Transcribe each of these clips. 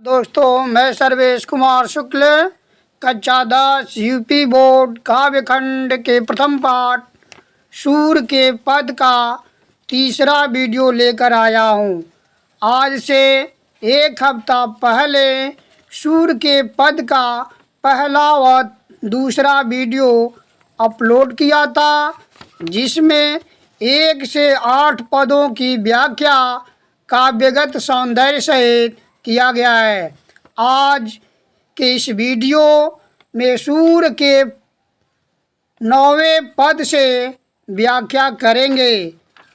दोस्तों, मैं सर्वेश कुमार शुक्ल कक्षा 10 यूपी बोर्ड काव्यखंड के प्रथम पाठ सूर के पद का तीसरा वीडियो लेकर आया हूँ। आज से एक हफ्ता पहले सूर के पद का पहला व दूसरा वीडियो अपलोड किया था, जिसमें 1 से 8 पदों की व्याख्या काव्यगत सौंदर्य सहित किया गया है। आज के इस वीडियो में सूर के 9वें पद से व्याख्या करेंगे।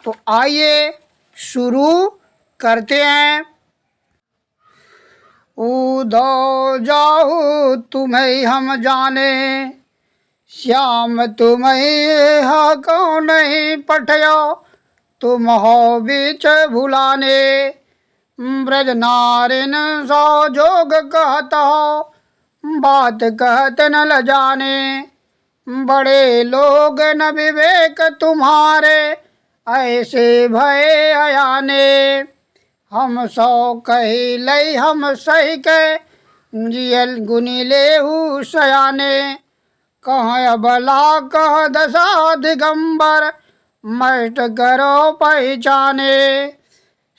तो आइए शुरू करते हैं। उधो जाहु तुम्हें हम जाने, श्याम तुम्हें हा कौन नहीं पठयो, तुम हो बीच भुलाने। ब्रज नारिन सो जोग कहता हो, बात कहत न ल जाने। बड़े लोग न विवेक तुम्हारे, ऐसे भय अयाने। हम सौ कही लई हम सही के, जियल गुनी लेहु सयाने। कह अबला कह दशा दिगंबर, मष्ट करो पहचाने।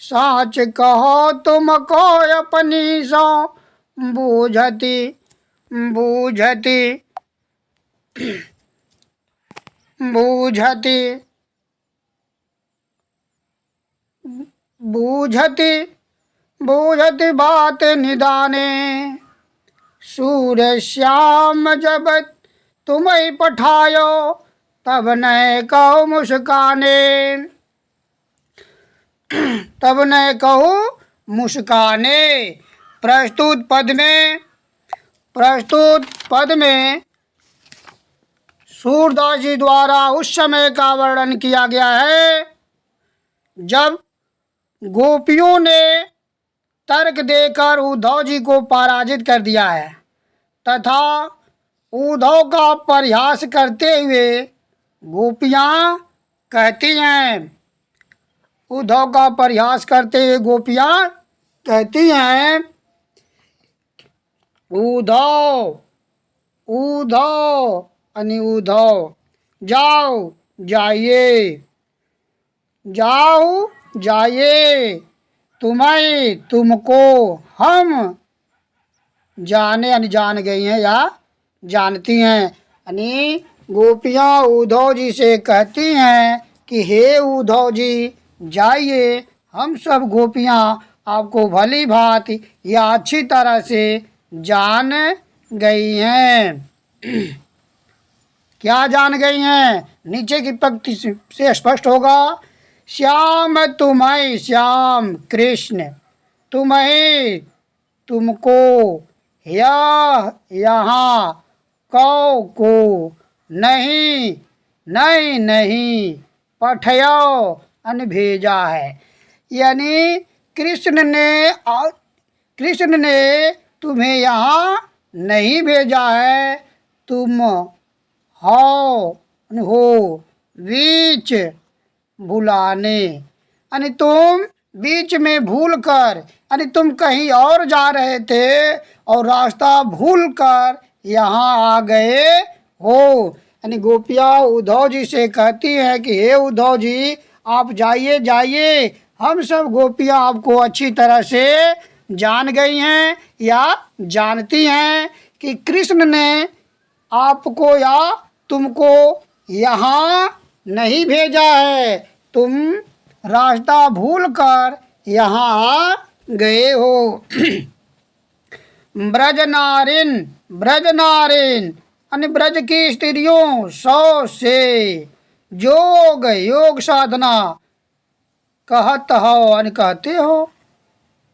साच कहो तुमको अपनी सो, बूझती बूझती बूझती बूझती बूझती बात निदाने। सूर श्याम जब तुम्हें पठायो, तब न कहो मुस्काने। तब न कहूँ मुस्काने। प्रस्तुत पद में सूरदास जी द्वारा उस समय का वर्णन किया गया है जब गोपियों ने तर्क देकर उद्धव जी को पराजित कर दिया है, तथा उद्धव का परिहास करते हुए गोपियाँ कहती हैं, उद्धव का परिहास करते हुए गोपियाँ कहती हैं, उद्धव उद्धव अनि उद्धव जाओ जाइए, जाओ जाइए, तुम्हें तुमको हम जाने यानी जान गई हैं या जानती हैं। यानी गोपियाँ उद्धव जी से कहती हैं कि हे उद्धव जी, जाइए, हम सब गोपियाँ आपको भली भांति या अच्छी तरह से जान गई हैं। क्या जान गई हैं? नीचे की पंक्ति से स्पष्ट होगा। श्याम तुम्हें, श्याम कृष्ण, तुम्हें तुमको, यह यहाँ, कौ को, नहीं नहीं नहीं, पठयो अन भेजा है। यानी कृष्ण ने तुम्हें यहाँ नहीं भेजा है, तुम हो बीच भुलाने। यानी तुम बीच में भूल कर, यानी तुम कहीं और जा रहे थे और रास्ता भूल कर यहाँ आ गए हो। यानी गोपियाँ उद्धव जी से कहती हैं कि हे उद्धव जी, आप जाइए जाइए, हम सब गोपियाँ आपको अच्छी तरह से जान गई हैं या जानती हैं कि कृष्ण ने आपको या तुमको यहाँ नहीं भेजा है, तुम रास्ता भूल कर यहाँ आ गए हो। ब्रज नारिन अन्य ब्रज की स्त्रियों सौ से योग साधना कहत हो अन्य कहते हो।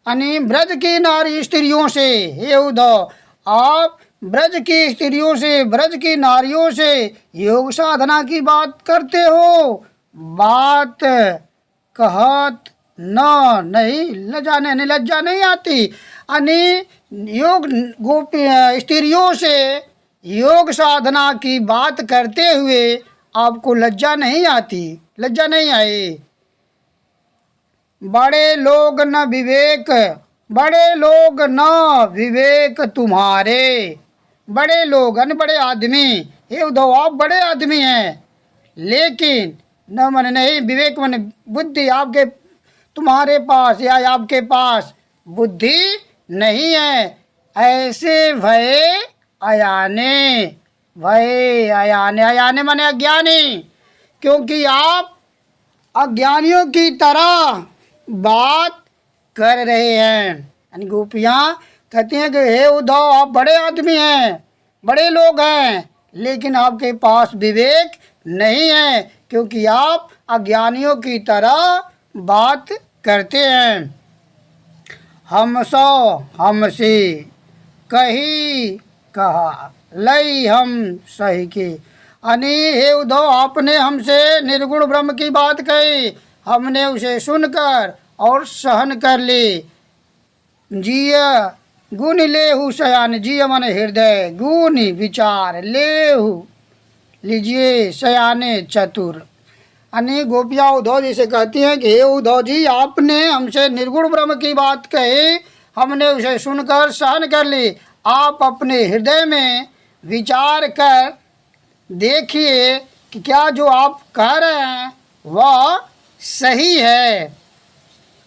यानी ब्रज की नारी स्त्रियों से, हे उद्धव, आप ब्रज की स्त्रियों से, ब्रज की नारियों से योग साधना की बात करते हो। बात कहत नहीं लज्जा नहीं आती। यानी गोपी स्त्रियों से योग साधना की बात करते हुए आपको लज्जा नहीं आती, लज्जा नहीं आई। बड़े लोग न विवेक बड़े लोग न विवेक तुम्हारे। बड़े लोग यानी बड़े आदमी, हे उद्धव आप बड़े आदमी हैं, लेकिन न मन नहीं विवेक मन बुद्धि आपके तुम्हारे पास या आपके पास बुद्धि नहीं है। ऐसे भय अयाने, भय अयाने, अयाने माने अज्ञानी, क्योंकि आप अज्ञानियों की तरह बात कर रहे हैं। यानी गोपियाँ कहती हैं कि हे उद्धव आप बड़े आदमी हैं, बड़े लोग हैं, लेकिन आपके पास विवेक नहीं है, क्योंकि आप अज्ञानियों की तरह बात करते हैं। हम सो हमसे कही कहा लई हम सही की। यानी हे उद्धव आपने हमसे निर्गुण ब्रह्म की बात कही, हमने उसे सुनकर और सहन कर ली। जिय गुण लेहु शयान, जिय मन हृदय, गुण विचार, लेहु लीजिए शयाने चतुर। यानी गोपियाँ उद्धव जी से कहती हैं कि हे उद्धव जी आपने हमसे निर्गुण ब्रह्म की बात कही, हमने उसे सुनकर सहन कर ली। आप अपने हृदय में विचार कर देखिए कि क्या जो आप कह रहे हैं वह सही है,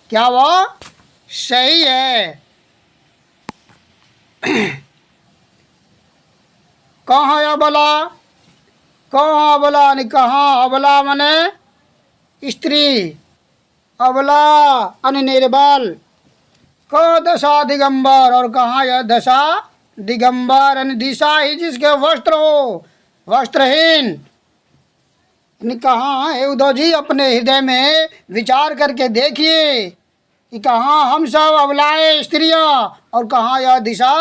क्या वह सही है। कहाँ अबला, कहाँ अबला यानी कहाँ, अबला माने स्त्री, अबला यानी निर्बल। क दशा दिगंबर, और कहाँ यह दशा दिगंबर यानी दिशा ही जिसके वस्त्र हो, वस्त्रहीन। कहाँ है उद्धव जी अपने हृदय में विचार करके देखिए कि कहाँ हम सब अबलाएं स्त्रियाँ और कहाँ यह दिशा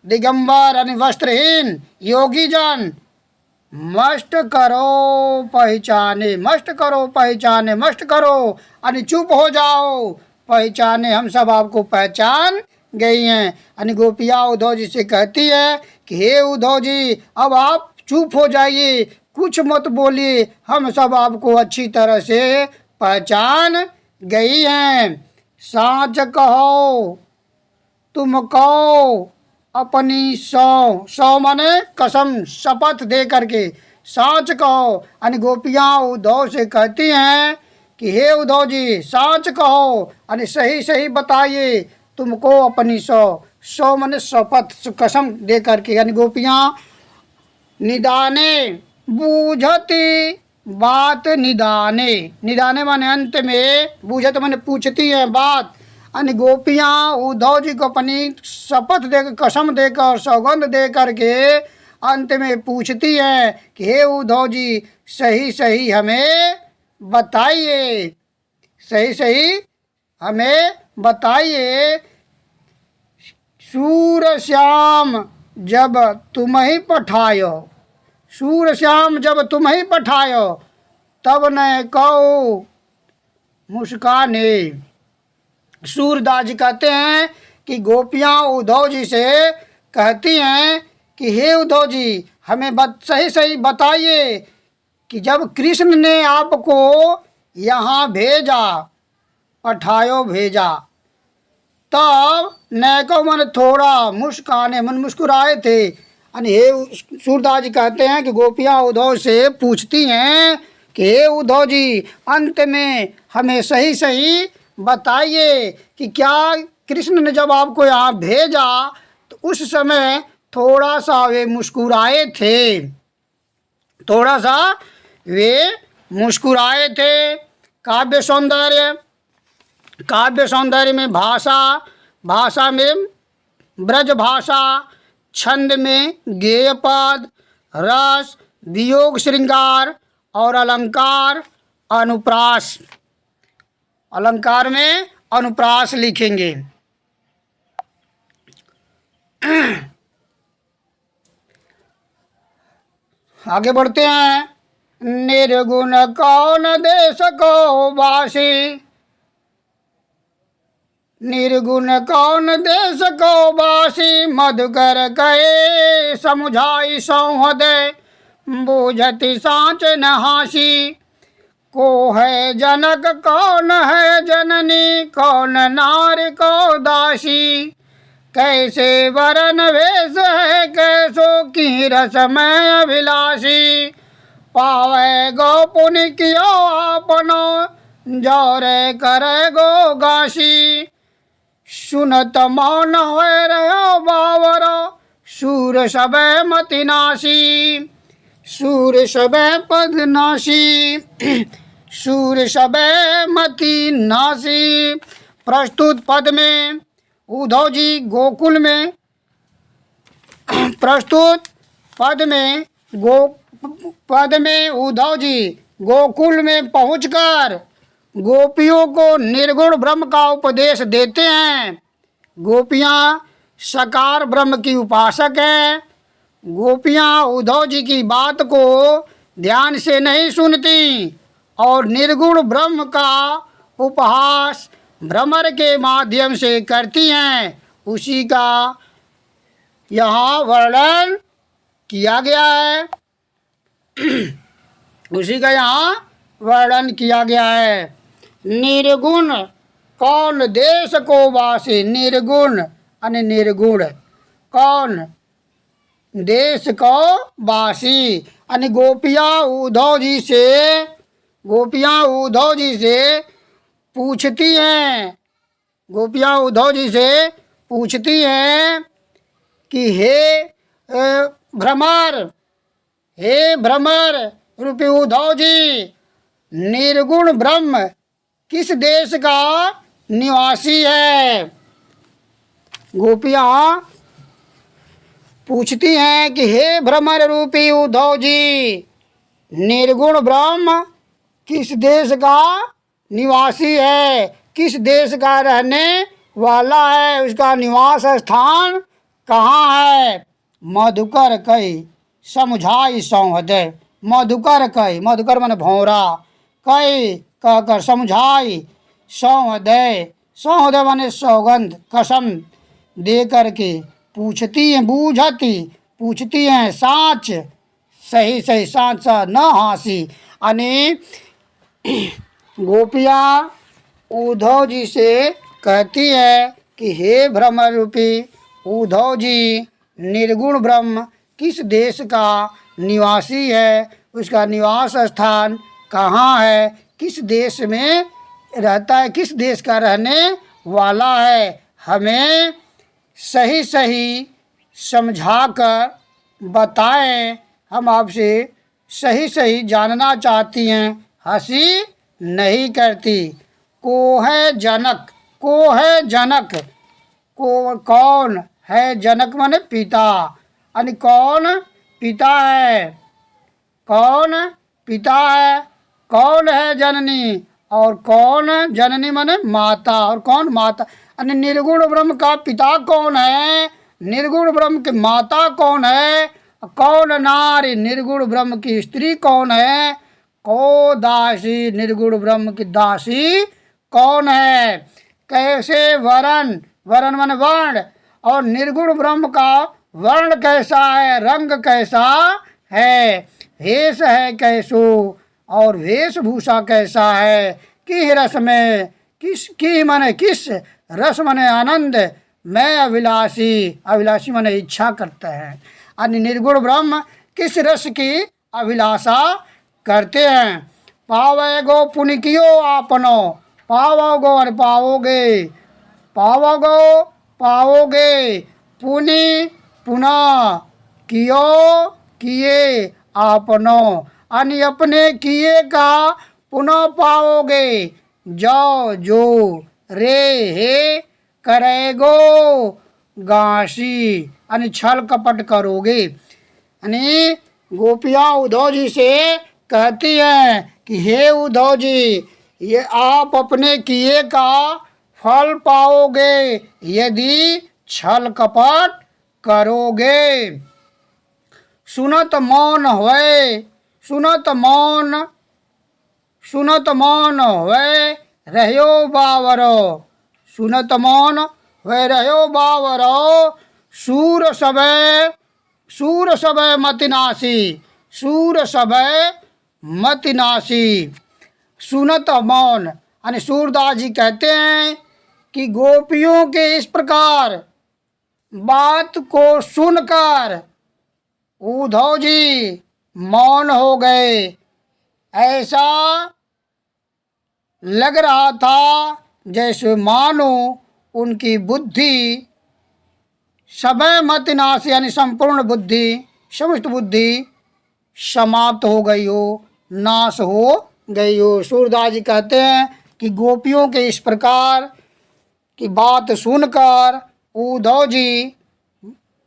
दिगंबर यानी वस्त्रहीन योगी जन। मस्ट करो पहचाने, मस्ट करो पहचाने, मस्ट करो यानी चुप हो जाओ, पहचाने हम सब आपको पहचान गई हैं। यानी गोपियाँ उद्धव जी से कहती है कि हे उद्धव जी अब आप चुप हो जाइए, कुछ मत बोलिए, हम सब आपको अच्छी तरह से पहचान गई हैं। साँच कहो तुम कहो अपनी सौ, सौ माने कसम शपथ दे करके, साँच कहो। यानी गोपियाँ उद्धव से कहती हैं कि हे उद्धव जी साँच कहो यानी सही सही बताइए तुमको अपनी सौ, सौ माने शपथ कसम दे करके। यानी गोपियाँ निदाने बूझती बात, निदाने, निदाने माने अंत में, बूझत माने पूछती हैं बात। यानी गोपियाँ उद्धव जी को अपनी शपथ देकर कसम देकर सौगंध दे करके अंत में पूछती हैं कि हे उद्धव जी सही सही हमें बताइए, सही सही हमें बताइए। सूर श्याम जब तुम ही पठायो, सूर श्याम जब तुम ही पठायो, तब न कहो मुस्काने। सूरदास जी कहते हैं कि गोपियाँ उद्धव जी से कहती हैं कि हे उद्धव जी हमें सही सही बताइए कि जब कृष्ण ने आपको यहाँ भेजा, पठायो भेजा, तब नैको मन थोड़ा मुस्काने मन मुस्कुराए थे। यानी हे सूरदास जी कहते हैं कि गोपियाँ उद्धव से पूछती हैं कि हे उद्धव जी अंत में हमें सही सही बताइए कि क्या कृष्ण ने जब आपको यहाँ भेजा तो उस समय थोड़ा सा वे मुस्कुराए थे, थोड़ा सा वे मुस्कुराए थे। काव्य सौंदर्य, काव्य सौंदर्य में भाषा, भाषा में ब्रज भाषा, छंद में गेय पद, रस, वियोग श्रृंगार और अलंकार अनुप्रास। अलंकार में अनुप्रास लिखेंगे। आगे बढ़ते हैं। निर्गुण कौन देश को वासी, निर्गुण कौन देश को वासी, मधुकर कहे समुझाई सौहदय, बूझति साँच न हासी। को है जनक कौन है जननी, कौन नारी को दासी। कैसे वरन वेश है कैसो की रसमय अभिलाषी। पावे गो पुनि कियो आपनो, जौरे करे गो गासी। सुनत मौन होए रहो बावरो, सूर सबे मति नासी। सूर सबे पद नासी, सूर सबे मति नासी। प्रस्तुत पद में उद्धव जी गोकुल में प्रस्तुत पद में उद्धव जी गोकुल में पहुंचकर गोपियों को निर्गुण ब्रह्म का उपदेश देते हैं। गोपियां साकार ब्रह्म की उपासक हैं। गोपियां उद्धव जी की बात को ध्यान से नहीं सुनती और निर्गुण ब्रह्म का उपहास भ्रमर के माध्यम से करती हैं। उसी का यहाँ वर्णन किया गया है। उसी का यहाँ वर्णन किया गया है। निर्गुण कौन देश को वासी। निर्गुण यानी निर्गुण कौन देश को वासी। यानी गोपियाँ उद्धव जी से पूछती हैं। गोपियाँ उद्धव जी से पूछती हैं कि हे भ्रमर रूपी उद्धव जी, निर्गुण ब्रह्म किस देश का निवासी है। गोपियाँ पूछती हैं कि हे भ्रमर रूपी उद्धव जी, निर्गुण ब्रह्म किस देश का निवासी है, किस देश का रहने वाला है, उसका निवास स्थान कहाँ है। मधुकर कई समझाई सौहृदय। मधुकर कई, मधुकर माने भौरा, कई कहकर समझाई सौहृदय। सौहृदय माने सौगंध कसम दे करके पूछती हैं पूछती हैं साँच सही साँच न हासी। यानी गोपियाँ उद्धव जी से कहती है कि हे भ्रमर रूपी उद्धव जी, निर्गुण ब्रह्म किस देश का निवासी है, उसका निवास स्थान कहाँ है, किस देश में रहता है, किस देश का रहने वाला है। हमें सही समझाकर बताएं। हम आपसे सही जानना चाहती हैं, हंसी नहीं करती। को है जनक को कौन है। जनक माने पिता। यानी कौन पिता है, कौन पिता है। कौन है जननी, और कौन जननी माने माता, और कौन माता। यानी निर्गुण ब्रह्म का पिता कौन है, निर्गुण ब्रह्म की माता कौन है, कौन नारी, निर्गुण ब्रह्म की स्त्री कौन है, को दासी, निर्गुण ब्रह्म की दासी कौन है। कैसे वरण माने वर्ण, और निर्गुण ब्रह्म का वर्ण कैसा है, रंग कैसा है। वेश है कैसो, और वेशभूषा कैसा है। कि रस में की माने किस, रस माने आनंद, मैं अभिलाषी माने इच्छा करते हैं। यानी निर्गुण ब्रह्म किस रस की अभिलाषा करते हैं। पावेगो पुनि कियो आपनो, पावोगो और पाओगे पुनि पुनः किए आपनो। यानी अपने किए का पुनः पाओगे। जो रे हे करेगो गासी, यानी छल कपट करोगे। यानी गोपियाँ उद्धव जी से कहती हैं कि हे उद्धव जी, ये आप अपने किए का फल पाओगे यदि छल कपट करोगे। सुनत मौन होए रहो बावरो। सुनत मौन होए रहो बावरो। सूर सबे मति नासी। सुनत मौन। यानी सूरदास जी कहते हैं कि गोपियों के इस प्रकार बात को सुनकर उद्धव जी मौन हो गए। ऐसा लग रहा था जैसे मानो उनकी बुद्धि समय मत नाश, यानी संपूर्ण बुद्धि, समस्त बुद्धि समाप्त हो गई हो, नाश हो गई हो। सूरदास जी कहते हैं कि गोपियों के इस प्रकार की बात सुनकर उद्धव जी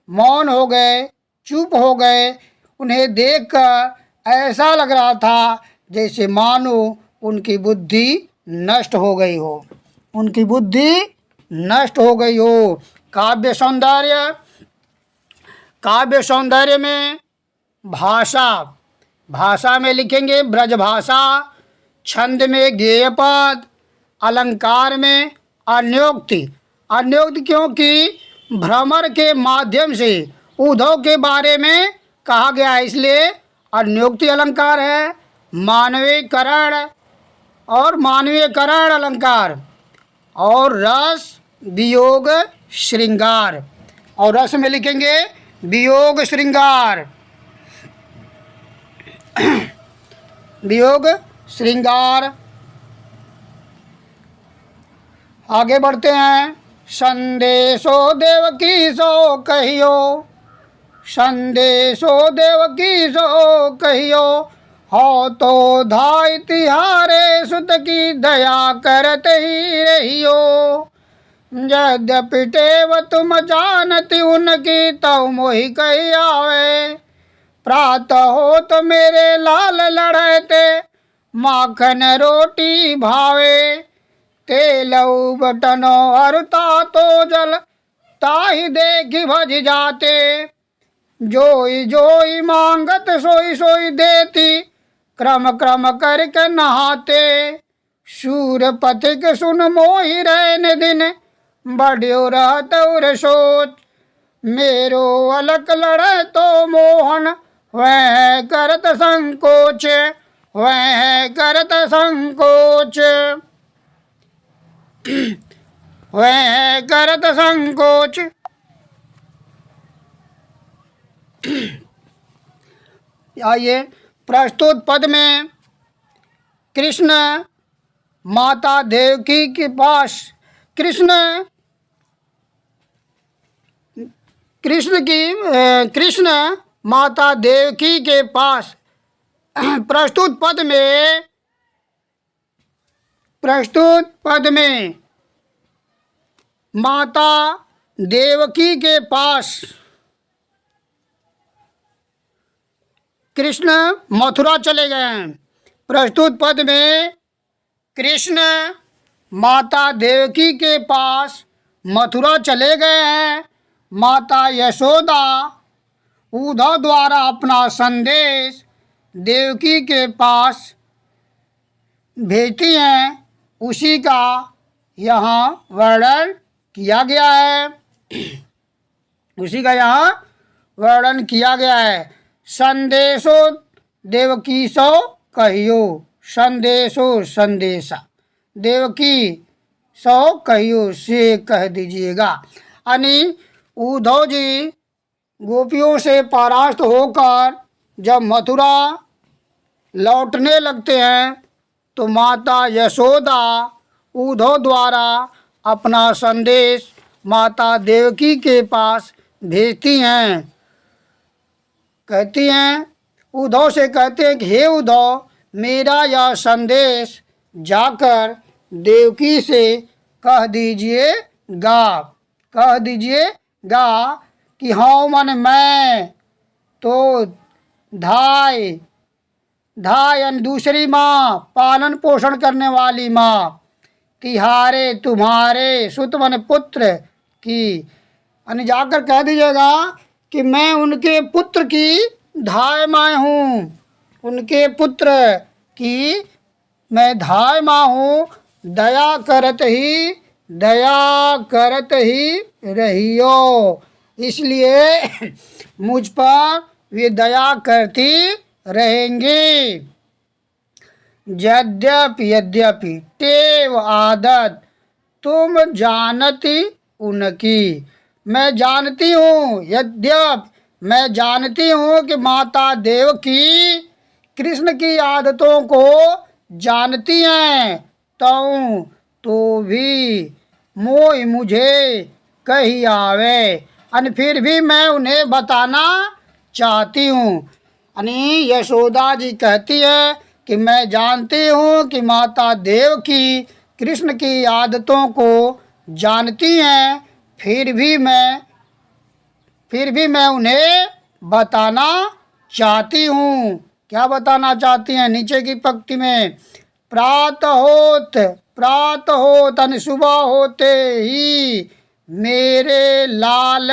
मौन हो गए, चुप हो गए। उन्हें देखकर ऐसा लग रहा था जैसे मानो उनकी बुद्धि नष्ट हो गई हो, उनकी बुद्धि नष्ट हो गई हो। काव्य सौंदर्य, काव्य सौंदर्य में भाषा, भाषा में लिखेंगे ब्रज भाषा, छंद में गेय पद, अलंकार में अन्योक्ति। अन्योक्ति क्योंकि भ्रमर के माध्यम से उद्धव के बारे में कहा गया है, इसलिए अन्योक्ति अलंकार है। मानवीकरण और मानवीयकरण अलंकार, और रस वियोग श्रृंगार, और रस में लिखेंगे वियोग श्रृंगार, वियोग श्रृंगार। आगे बढ़ते हैं। संदेशो देवकी सो कहियो, संदेशो देवकी सो कहियो, हो तो धाय तिहारे सुत की दया करत ही रहियो। यद्यपि टेव तुम जानती उनकी तव मोहि कही आवे। प्रातः हो तो मेरे लाल लड़ते माखन रोटी भावे। तेलऊ बटनो अरुता तो जल ताहि देखि भज जाते। जोई जोई मांगत सोई सोई देती, क्रम क्रम करके नहाते। सूर पथिक सुन मोहि रहन दिन, बढ़ियो रहत उर सोच। मेरो अलक लड़े तो मोहन, वह करत संकोच, वह करत संकोच, वह करत संकोच। आइए प्रस्तुत पद में कृष्ण माता देवकी के पास, कृष्ण माता देवकी के पास, प्रस्तुत पद में माता देवकी के पास कृष्ण मथुरा चले गए हैं। प्रस्तुत पद में कृष्ण माता देवकी के पास मथुरा चले गए हैं। माता यशोदा उद्धव द्वारा अपना संदेश देवकी के पास भेजती हैं, उसी का यहाँ वर्णन किया गया है, उसी का यहाँ वर्णन किया गया है। संदेशो देवकी सो कहियो, संदेशो संदेशा, देवकी सो कहियो से कह दीजिएगा। यानी उद्धव जी गोपियों से परास्त होकर जब मथुरा लौटने लगते हैं तो माता यशोदा उद्धव द्वारा अपना संदेश माता देवकी के पास भेजती हैं। कहती हैं, उद्धव से कहते हैं कि हे उद्धव, मेरा यह संदेश जाकर देवकी से कह दीजिएगा, कह दीजिएगा कि हाँ मन मैं तो धाय, धाय दूसरी माँ, पालन पोषण करने वाली माँ, तिहारे तुम्हारे सुत मन पुत्र की, यानी जाकर कह दीजिएगा कि मैं उनके पुत्र की धाय माँ हूँ, उनके पुत्र की मैं धाय माँ हूँ। दया करत ही रहियो, इसलिए मुझ पर वे दया करती रहेंगी। यद्यपि यद्यपि टेव आदत तुम जानती उनकी। मैं जानती हूँ, यद्यप मैं जानती हूँ कि माता देवकी कृष्ण की आदतों को जानती हैं, तो भी मोह मुझे कही आवे, अन फिर भी मैं उन्हें बताना चाहती हूँ। यानी यशोदा जी कहती है कि मैं जानती हूँ कि माता देवकी कृष्ण की आदतों को जानती हैं, फिर भी मैं उन्हें बताना चाहती हूँ। क्या बताना चाहती हैं? नीचे की पंक्ति में प्रातः होत यानी सुबह होते ही मेरे लाल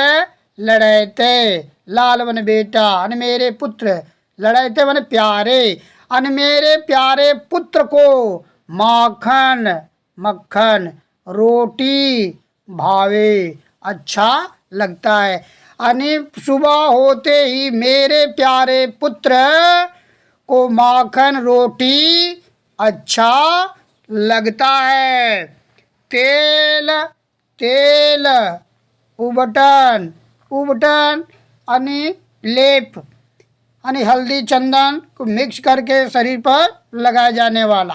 लड़ैते, लाल बने बेटा, यानी मेरे पुत्र, लड़ैते बने प्यारे, यानी मेरे प्यारे पुत्र को मक्खन रोटी भावे, अच्छा लगता है। यानी सुबह होते ही मेरे प्यारे पुत्र को माखन रोटी अच्छा लगता है। तेल तेल उबटन यानी लेप, यानी हल्दी चंदन को मिक्स करके शरीर पर लगाया जाने वाला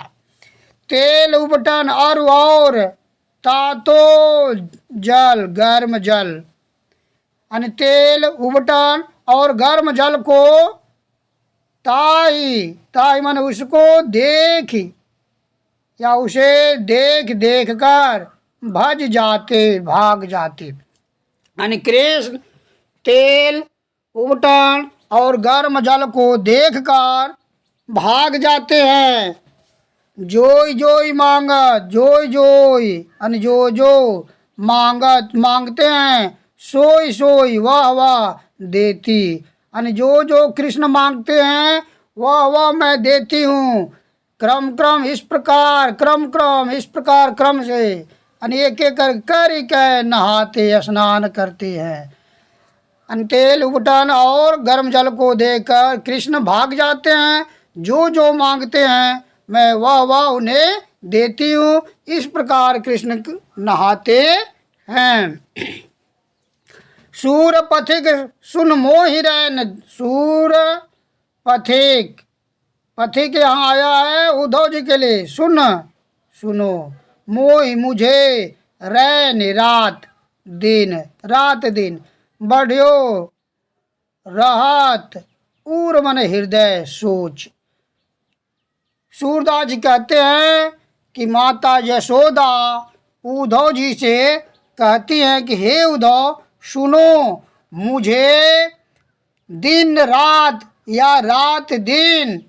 तेल उबटन, और तातो जल, गर्म जल, यानी तेल उबटन और गर्म जल को ताई माने उसको देख या उसे देख कर भाग जाते, यानी कृष्ण तेल उबटन और गर्म जल को देखकर भाग जाते हैं। जोई मांगत, जोई यानी जो मांगते हैं, सोई वाह देती, यानी जो कृष्ण मांगते हैं वह मैं देती हूँ। क्रम इस प्रकार क्रम से, यानी एक एक कर नहाते स्नान करते हैं। तेल उबटन और गर्म जल को देकर कृष्ण भाग जाते हैं। जो मांगते हैं मैं वह उन्हें देती हूँ। इस प्रकार कृष्ण नहाते हैं। सूर पथिक सुन मोहि रैन, सूर पथिक यहाँ आया है उद्धव जी के लिए। सुनो मोहि मुझे, रैन रात दिन बढ़ियो रहत, उर मन हृदय सोच। सूरदास जी कहते हैं कि माता यशोदा उद्धव जी से कहती हैं कि हे उद्धव सुनो, मुझे दिन रात या रात दिन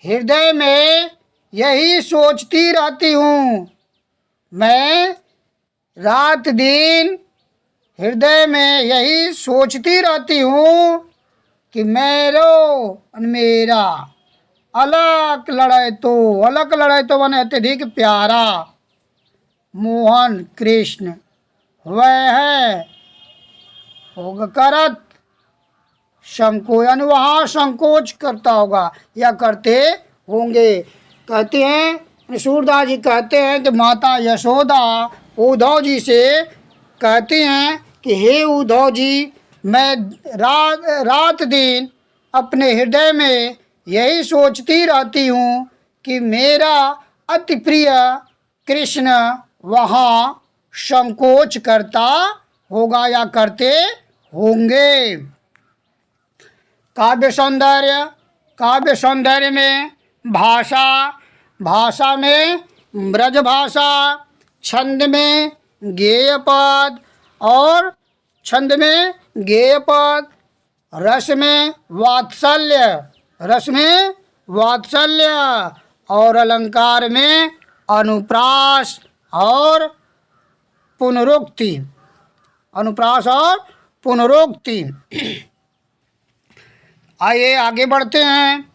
हृदय में यही सोचती रहती हूँ। मैं रात दिन हृदय में यही सोचती रहती हूँ कि मेरा अलग लड़े तो माने अत्यधिक प्यारा मोहन कृष्ण वह है होगा करत संकोच, यानी वहाँ संकोच करता होगा या करते होंगे। कहते हैं सूरदास जी कहते हैं कि माता यशोदा उद्धव जी से कहती हैं कि हे उद्धव जी, मैं रात दिन अपने हृदय में यही सोचती रहती हूँ कि मेरा अति प्रिय कृष्ण वहाँ संकोच करता होगा या करते होंगे। काव्य सौंदर्य में भाषा में ब्रज भाषा, छंद में गेय पद और रस में वात्सल्य और अलंकार में अनुप्रास और पुनरोक्ति। आइए आगे बढ़ते हैं।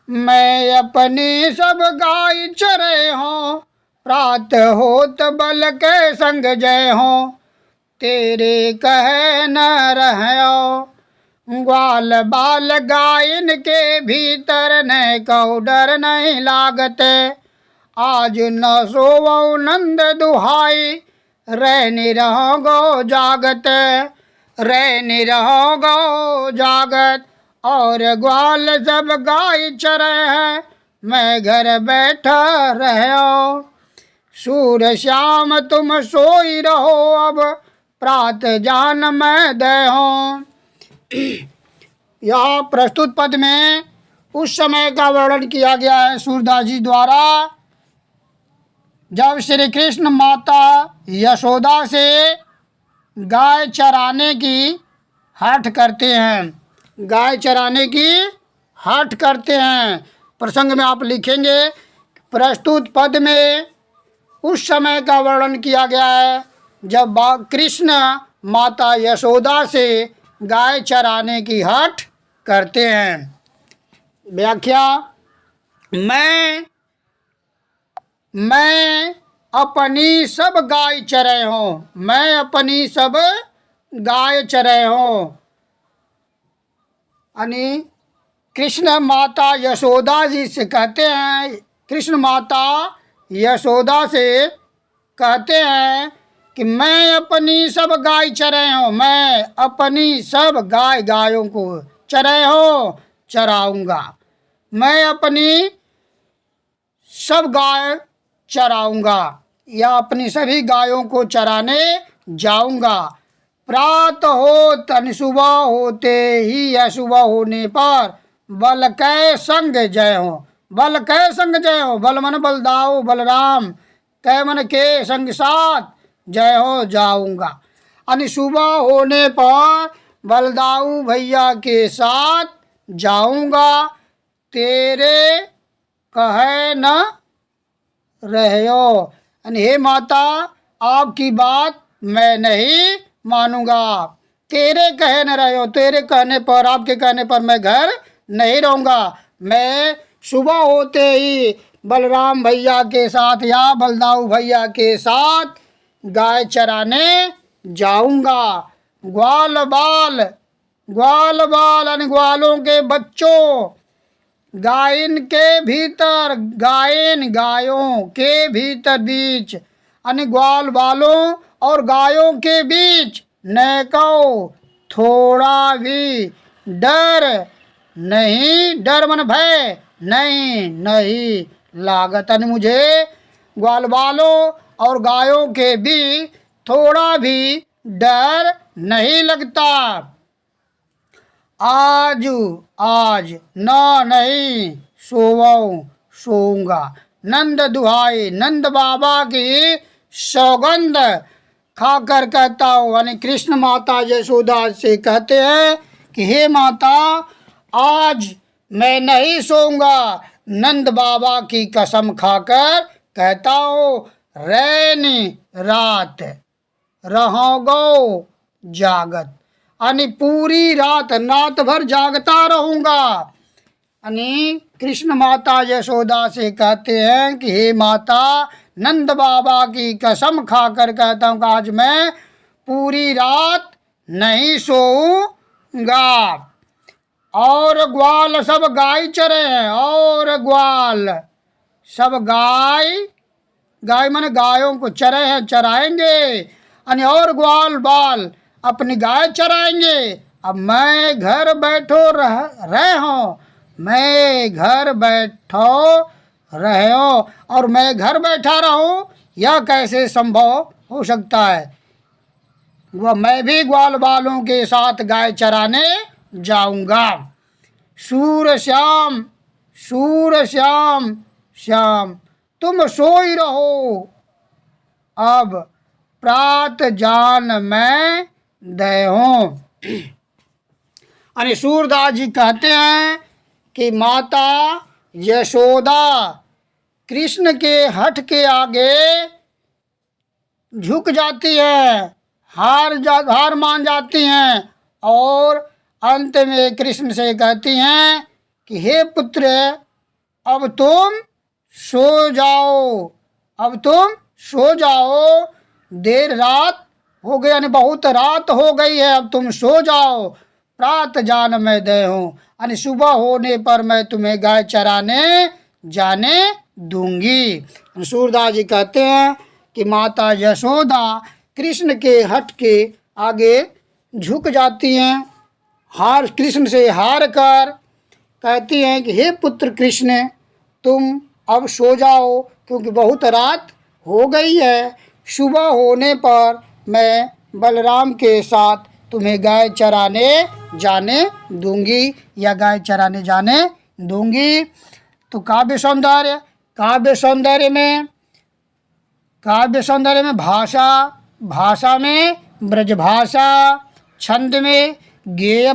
मैं अपनी सब गाय चरे हों, प्रातः होत बल के संग जय हों, तेरे कहे न रहो, ग्वाल बाल गायन के भीतर न को डर नहीं लागत। आज न सोवो नंद दुहाई, रहनी रहो गो जागत, रहनी रहो गो जागत। और ग्वाल सब गाय चरे हैं, मैं घर बैठा रहो। सूर श्याम तुम सोई रहो, अब प्रात जान मैं देहूँ। यहाँ प्रस्तुत पद में उस समय का वर्णन किया गया है सूरदास जी द्वारा, जब श्री कृष्ण माता यशोदा से गाय चराने की हठ करते हैं, गाय चराने की हठ करते हैं। प्रसंग में आप लिखेंगे, प्रस्तुत पद में उस समय का वर्णन किया गया है जब कृष्ण माता यशोदा से गाय चराने की हठ करते हैं। व्याख्या, मैं अपनी सब गाय चरे हूँ, मैं अपनी सब गाय चरे हूँ। यानी कृष्ण माता यशोदा जी से कहते हैं, कृष्ण माता यशोदा से कहते हैं कि मैं अपनी सब गाय चरे हूँ, मैं अपनी सब गायों को चरे हो चराऊँगा, मैं अपनी सब गाय चराऊँगा या अपनी सभी गायों को चराने जाऊँगा। प्रात हो तन सुबह होते ही या सुबह होने पर बल कै संग जय हो, बल कै संग जय हो, बल मन बलदाऊ बलराम, कै मन के संग साथ जय हो जाऊँगा। यानी सुबह होने पर बलदाऊ भैया के साथ जाऊँगा, तेरे कहे न रहो। यानी हे माता, आपकी बात मैं नहीं मानूंगा, तेरे कहे न रहो, तेरे कहने पर, आपके कहने पर मैं घर नहीं रहूँगा। मैं सुबह होते ही बलराम भैया के साथ या बलदाऊ भैया के साथ गाय चराने जाऊँगा। ग्वाल बाल, ग्वाल बाल यानी ग्वालों के बच्चों, गायन के भीतर, गायन गायों के भीतर बीच, यानी ग्वाल बालों और गायों के बीच न को थोड़ा भी डर नहीं, डर मन भय नहीं लागत। यानी मुझे ग्वाल बालों और गायों के बीच थोड़ा भी डर नहीं लगता। आज नहीं सोऊंगा, नंद दुहाई, नंद बाबा की सौगंध खाकर कहता हूँ। यानी कृष्ण माता यशोदा से कहते हैं कि हे माता, आज मैं नहीं सोऊंगा, नंद बाबा की कसम खाकर कहता हूँ, रैनी रात रहोगो जागत, यानी पूरी रात भर जागता रहूँगा। यानी कृष्ण माता यशोदा से कहते हैं कि हे माता, नंद बाबा की कसम खाकर कहता हूँ कि आज मैं पूरी रात नहीं सोऊंगा। और ग्वाल सब गाय चरे हैं, और ग्वाल सब गाय माने गायों को चरे हैं, चराएंगे। यानी और ग्वाल बाल अपनी गाय चराएंगे। अब मैं घर बैठो रहे हो, मैं घर बैठो रहे हो, और मैं घर बैठा रहूं, यह कैसे संभव हो सकता है। वह मैं भी ग्वाल बालों के साथ गाय चराने जाऊंगा। सूर श्याम, सूर श्याम, श्याम तुम सोई रहो, अब प्रात जान मैं देहूं। यानी सूरदास जी कहते हैं कि माता यशोदा कृष्ण के हठ के आगे झुक जाती है, हार मान जाती हैं, और अंत में कृष्ण से कहती हैं कि हे पुत्र, अब तुम सो जाओ, अब तुम सो जाओ, देर रात हो गई, यानी बहुत रात हो गई है, अब तुम सो जाओ, प्रात जान मैं दे हूँ, यानी सुबह होने पर मैं तुम्हें गाय चराने जाने दूंगी। सूरदास जी कहते हैं कि माता यशोदा कृष्ण के हट के आगे झुक जाती हैं, हार कृष्ण से हार कर कहती हैं कि हे पुत्र कृष्ण, तुम अब सो जाओ क्योंकि बहुत रात हो गई है। सुबह होने पर मैं बलराम के साथ तुम्हें गाय चराने जाने दूंगी या गाय चराने जाने दूंगी। तो काव्य सौंदर्य में भाषा में ब्रजभाषा, छंद में गेय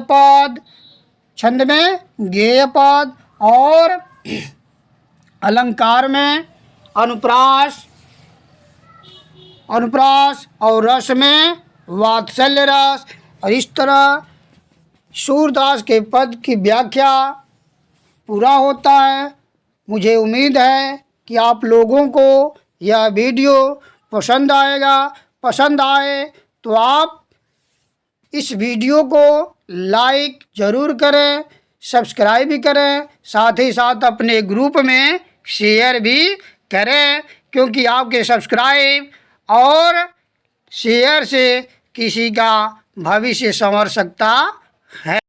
पद और अलंकार में अनुप्रास और रस में वात्सल्य रस। और इस तरह सूरदास के पद की व्याख्या पूरा होता है। मुझे उम्मीद है कि आप लोगों को यह वीडियो पसंद आएगा। पसंद आए तो आप इस वीडियो को लाइक ज़रूर करें, सब्सक्राइब भी करें, साथ ही साथ अपने ग्रुप में शेयर भी करें, क्योंकि आपके सब्सक्राइब और शेयर से किसी का भविष्य संवर सकता है।